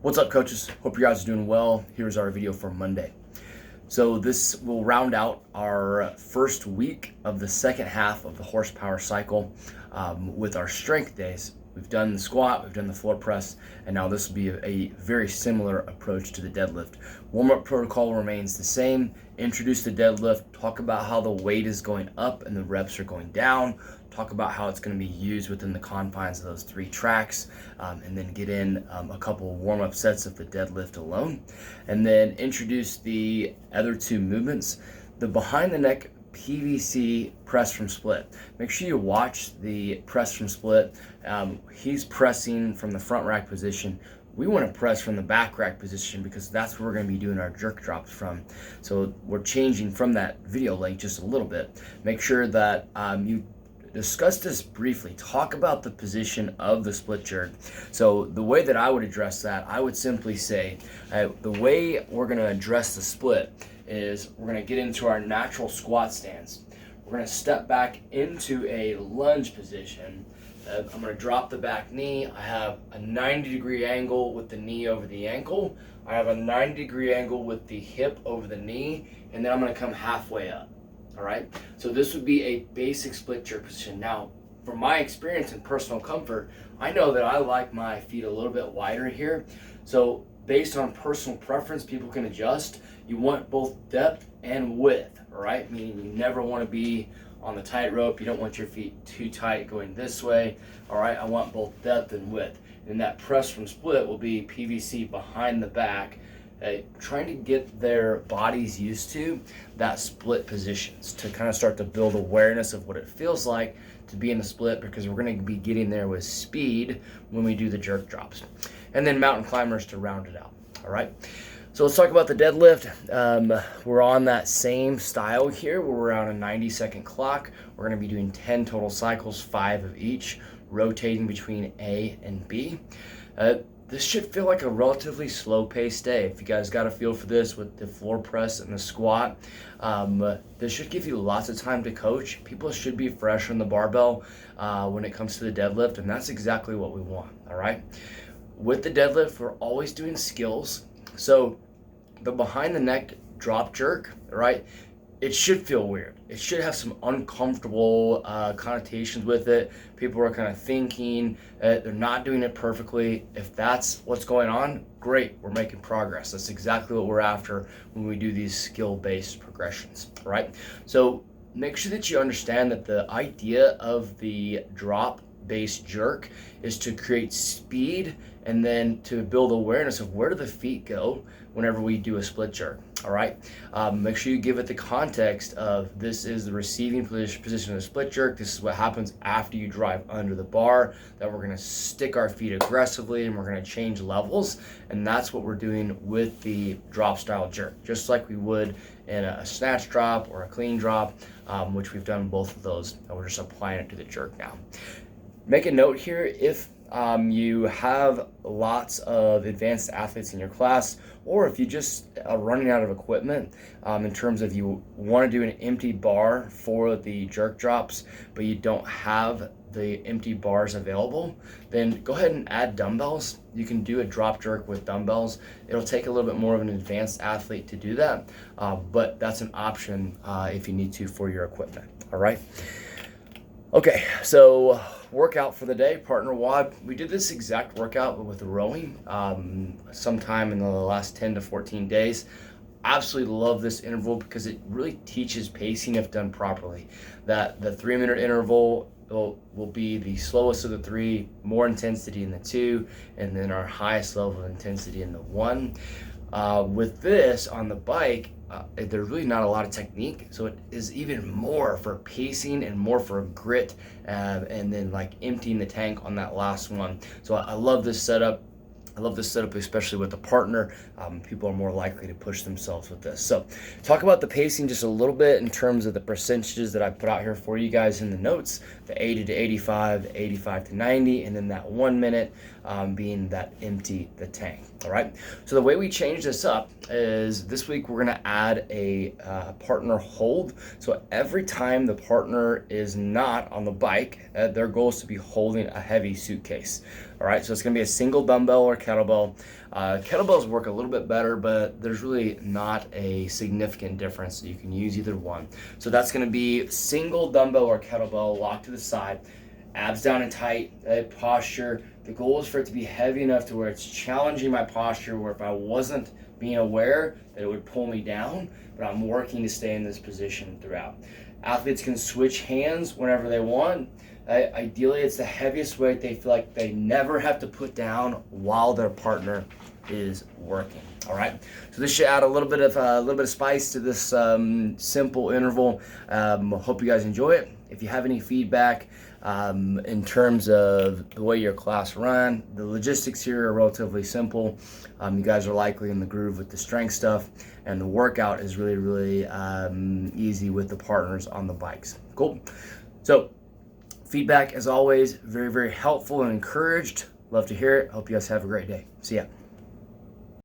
What's up, coaches? Hope you guys are doing well. Here's our video for Monday. So this will round out our first week of the second half of the horsepower cycle with our strength days. We've done the squat, we've done the floor press, and now this will be a very similar approach to the deadlift. Warm-up protocol remains the same. Introduce the deadlift, talk about how the weight is going up and the reps are going down, talk about how it's going to be used within the confines of those 3 tracks, and then get in a couple of warm-up sets of the deadlift alone, and then introduce the other 2 movements. The behind the neck PVC press from split. Make sure you watch the press from split. He's pressing from the front rack position. We want to press from the back rack position because that's where we're going to be doing our jerk drops from. So we're changing from that video link just a little bit. Make sure that you discuss this briefly. Talk about the position of the split jerk. So the way that I would address that, I would simply say the way we're going to address the split is we're going to get into our natural squat stance. We're going to step back into a lunge position. I'm going to drop the back knee. I have a 90-degree angle with the knee over the ankle. I have a 90-degree angle with the hip over the knee, and then I'm going to come halfway up. All right, so this would be a basic split jerk position. Now, from my experience and personal comfort, I know that I like my feet a little bit wider here. So based on personal preference, people can adjust. You want both depth and width, all right? Meaning you never want to be on the tightrope. You don't want your feet too tight going this way, all right? I want both depth and width. And that press from split will be PVC behind the back, trying to get their bodies used to that split positions to kind of start to build awareness of what it feels like to be in the split, because we're going to be getting there with speed when we do the jerk drops. And then mountain climbers to round it out. All right. So let's talk about the deadlift. We're on that same style here where we're on a 90-second clock. We're going to be doing 10 total cycles, 5 of each, rotating between A and B. This should feel like a relatively slow-paced day. If you guys got a feel for this with the floor press and the squat, this should give you lots of time to coach. People should be fresh on the barbell when it comes to the deadlift, and that's exactly what we want, all right? With the deadlift, we're always doing skills. So the behind the neck drop jerk, right? It should feel weird. It should have some uncomfortable connotations with it. People are kind of thinking they're not doing it perfectly. If that's what's going on, great, we're making progress. That's exactly what we're after when we do these skill-based progressions, right? So make sure that you understand that the idea of the drop-based jerk is to create speed and then to build awareness of where do the feet go whenever we do a split jerk, all right? Make sure you give it the context of this is the receiving position of the split jerk. This is what happens after you drive under the bar, that we're gonna stick our feet aggressively and we're gonna change levels, and that's what we're doing with the drop style jerk, just like we would in a snatch drop or a clean drop, which we've done both of those, and we're just applying it to the jerk now. Make a note here, if you have lots of advanced athletes in your class, or if you just are running out of equipment in terms of you want to do an empty bar for the jerk drops, but you don't have the empty bars available, then go ahead and add dumbbells. You can do a drop jerk with dumbbells. It'll take a little bit more of an advanced athlete to do that, but that's an option if you need to for your equipment, all right? Okay, so workout for the day, partner WOD. We did this exact workout but with rowing sometime in the last 10 to 14 days. Absolutely love this interval because it really teaches pacing if done properly. That the 3-minute interval will be the slowest of the 3, more intensity in the 2, and then our highest level of intensity in the 1. With this on the bike, there's really not a lot of technique, so it is even more for pacing and more for grit, and then like emptying the tank on that last one. So I love this setup. I love this setup, especially with a partner. People are more likely to push themselves with this. So talk about the pacing just a little bit in terms of the percentages that I put out here for you guys in the notes, the 80 to 85, the 85 to 90, and then that 1 minute being that empty the tank, all right? So the way we change this up is this week we're gonna add a partner hold. So every time the partner is not on the bike, their goal is to be holding a heavy suitcase, All right, so it's gonna be a single dumbbell or kettlebell. Kettlebells work a little bit better, but there's really not a significant difference. So you can use either one. So that's gonna be single dumbbell or kettlebell locked to the side, abs down and tight, posture. The goal is for it to be heavy enough to where it's challenging my posture, where if I wasn't being aware that it would pull me down, but I'm working to stay in this position throughout. Athletes can switch hands whenever they want. Ideally, it's the heaviest weight they feel like they never have to put down while their partner is working. All right, so this should add a little bit of spice to this simple interval. Hope you guys enjoy it. If you have any feedback in terms of the way your class run, the logistics here are relatively simple. You guys are likely in the groove with the strength stuff, and the workout is really easy with the partners on the bikes. Cool. So feedback, as always, very helpful and encouraged. Love to hear it. Hope you guys have a great day. See ya.